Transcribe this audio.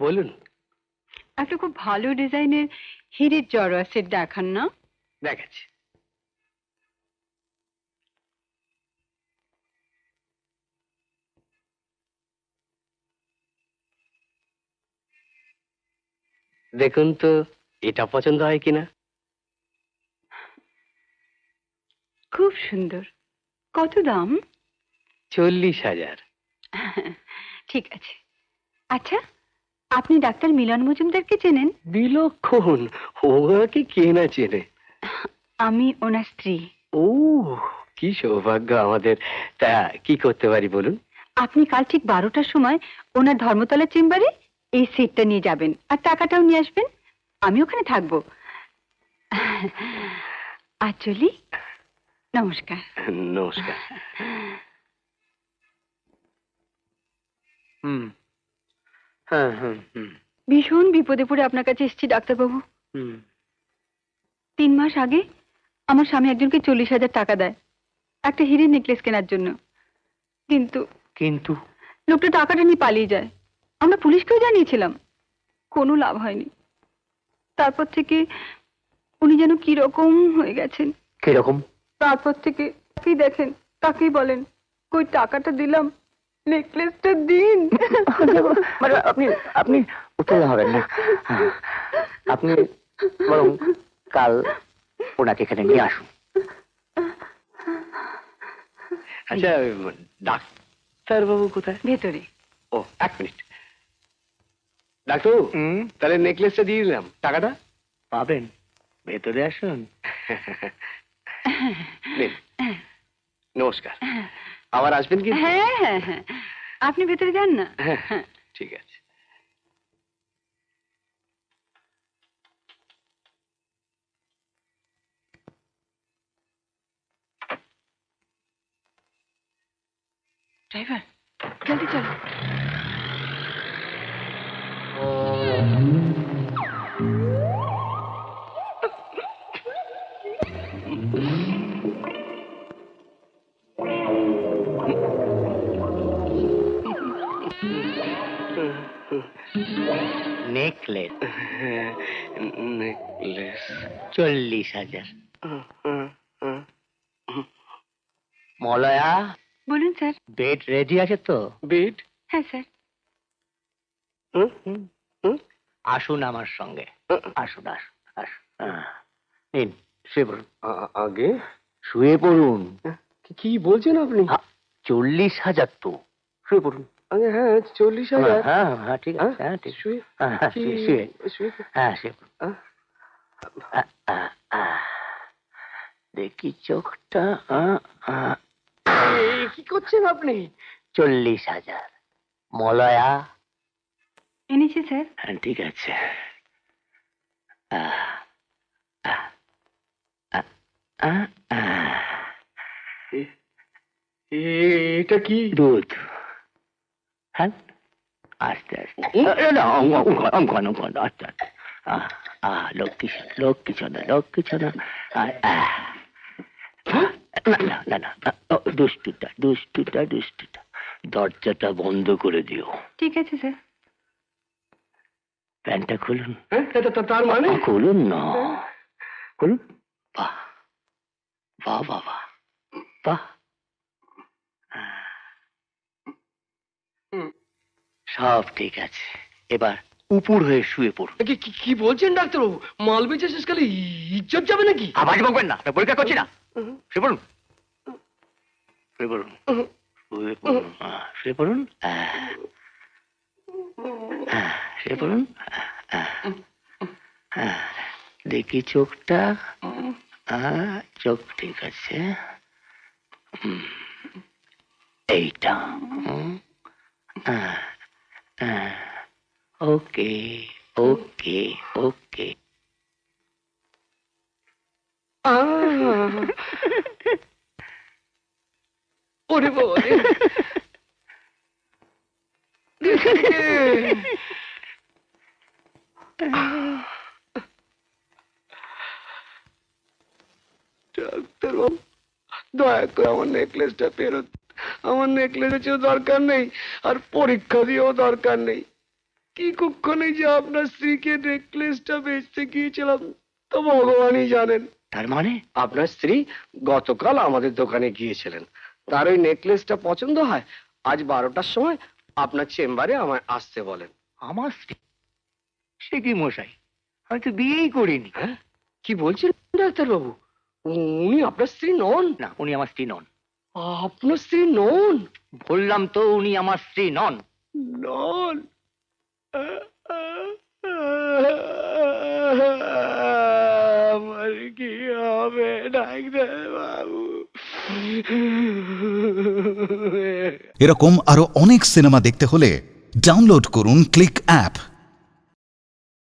বলুন। একটা খুব ভালো ডিজাইনের হিরের জড়োয়া সেট দেখান না। দেখাচ্ছি। দেখুন তো এটা পছন্দ হয় কিনা। খুব সুন্দর। কত দাম? 40,000। ঠিক আছে। আচ্ছা, আপনি ডাক্তার মিলন মজুমদারকে চেনেন? বিলক্ষণ, ওনাকে কে না চেনে। আমি ওনার স্ত্রী। ও, কি সৌভাগ্য আমাদের। তা কি করতে পারি বলুন। আপনি কাল ঠিক 12টার সময় ওনার ধর্মতলা চেম্বারে এই সেটটা নিয়ে যাবেন আর টাকাটাও নিয়ে আসবেন। আমি ওখানে থাকবো। আর চলি, নমস্কার। নমস্কার। হুম, হ্যাঁ হুম হুম ভীষণ বিপদে পড়ে আপনার কাছে এসেছি ডাক্তারবাবু। হুম। 3 মাস আগে আমার স্বামী একজনকে 40,000 টাকা দেয় একটা হীরের নেকলেস কেনার জন্য। কিন্তু কিন্তু লোকটা টাকাটা নিয়ে পালিয়ে যায়। আমরা পুলিশকেও জানিয়েছিলাম, কোনো লাভ হয়নি। তারপর থেকে উনি যেন কি রকম হয়ে গেছেন। কিরকম? তারপর থেকে তাকেই দেখেন, তাকেই বলেন কই টাকাটা দিলাম, নেকলেসটা দিন। আপনি আপনি উত্তেজনা হবেন না। আপনি বরং কাল ওনাকে এখানে নিয়ে আসুন। আচ্ছা, ডাক্তারবাবু কোথায়? ভেতরে। ও, 1 মিনিট। ডাক্তারবাবু, তাহলে নেকলেসটা দিয়ে দিলাম, টাকাটা পাবেন, ভেতরে আসুন। নিন। নমস্কার। আবার আসবেন কি? হ্যাঁ হ্যাঁ হ্যাঁ, আপনি ভেতরে যান না। হ্যাঁ, ঠিক আছে। ড্রাইভার, জলদি চলো। Necklace necklace 40,000। মলয়া, বলুন স্যার। বেড রেডি আছে তো? বেড? হ্যাঁ স্যার। আসুন আমার সঙ্গে, আসুন আসুন আসুন। নিন, শুয়ে পড়ুন। আগে শুয়ে পড়ুন। কি বলছেন আপনি? 40,000 তো, শুয়ে পড়ুন। আগে হ্যাঁ, 40,000। হ্যাঁ হ্যাঁ, ঠিক আছে। হ্যাঁ, ঠিক শুয়ে শুয়ে শুয়ে হ্যাঁ, শুয়ে পড়ুন। দেখি চোখটা। কি করছেন আপনি? 40,000। মলয়া, এনেছি স্যার। হ্যাঁ, ঠিক আছে। এটা কি? দুধ। হ্যাঁ, আস্তে আস্তে। অঙ্কন অঙ্কন, আস্তে আস্তে। লক্ষ্মী লক্ষ্মী ছন্দা, লক্ষ্মী ছন্দা। না না না, দুষ্টুটা দুষ্টুটা দুষ্টুটা। দরজাটা বন্ধ করে দিও। ঠিক আছে স্যার। প্যান্টটা খুলুন। তার মানে? খুলুন না, খুলুন। বাহ বাহ বাহ বাহ বাহ। সব ঠিক আছে, এবার উপর হয়ে শুয়ে পড়ুন। কি বলছেন ডাক্তারবাবু? মাল বেচে শেষকালে ইজ্জত যাবে নাকি? আওয়াজ বকবেন না, পরীক্ষা করছি না। শুয়ে পড়ুন, শুয়ে পড়ুন, শুয়ে পড়ুন, শুয়ে পড়ুন, শুয়ে পড়ুন। দেখি চোখটা। চোখ ঠিক আছে। এইটা ওকে ওকে ওকে। ওরে বাবা, ডাক্তারবাবু দয়া করে আমার নেকলেসটা ফেরত। আমার নেকলেসের দরকার নেই, আর পরীক্ষা দিয়েও দরকার নেই। কি কুক্ষণে যে আপনার স্ত্রীকে নেকলেসটা বেচতে গিয়েছিলাম তো ভগবানই জানেন। তার মানে আপনার স্ত্রী গতকাল আমাদের দোকানে গিয়েছিলেন, তার ওই নেকলেসটা পছন্দ হয়, আজ 12টার সময় আপনার চেম্বারে আমায় আসতে বলেন। আমার স্ত্রী? সে কি মশাই, আমি তো বিয়েই করিনি। হ্যাঁ, কি বলছেন ডাক্তারবাবু? উনি আপনার স্ত্রী নন? না, উনি আমার স্ত্রী নন। আপনার স্ত্রী নন? বললাম তো উনি আমার স্ত্রী নন। নন? আমার কি হবে ডাক্তার বাবু? এরকম আরো অনেক সিনেমা দেখতে হলে ডাউনলোড করুন ক্লিক অ্যাপ।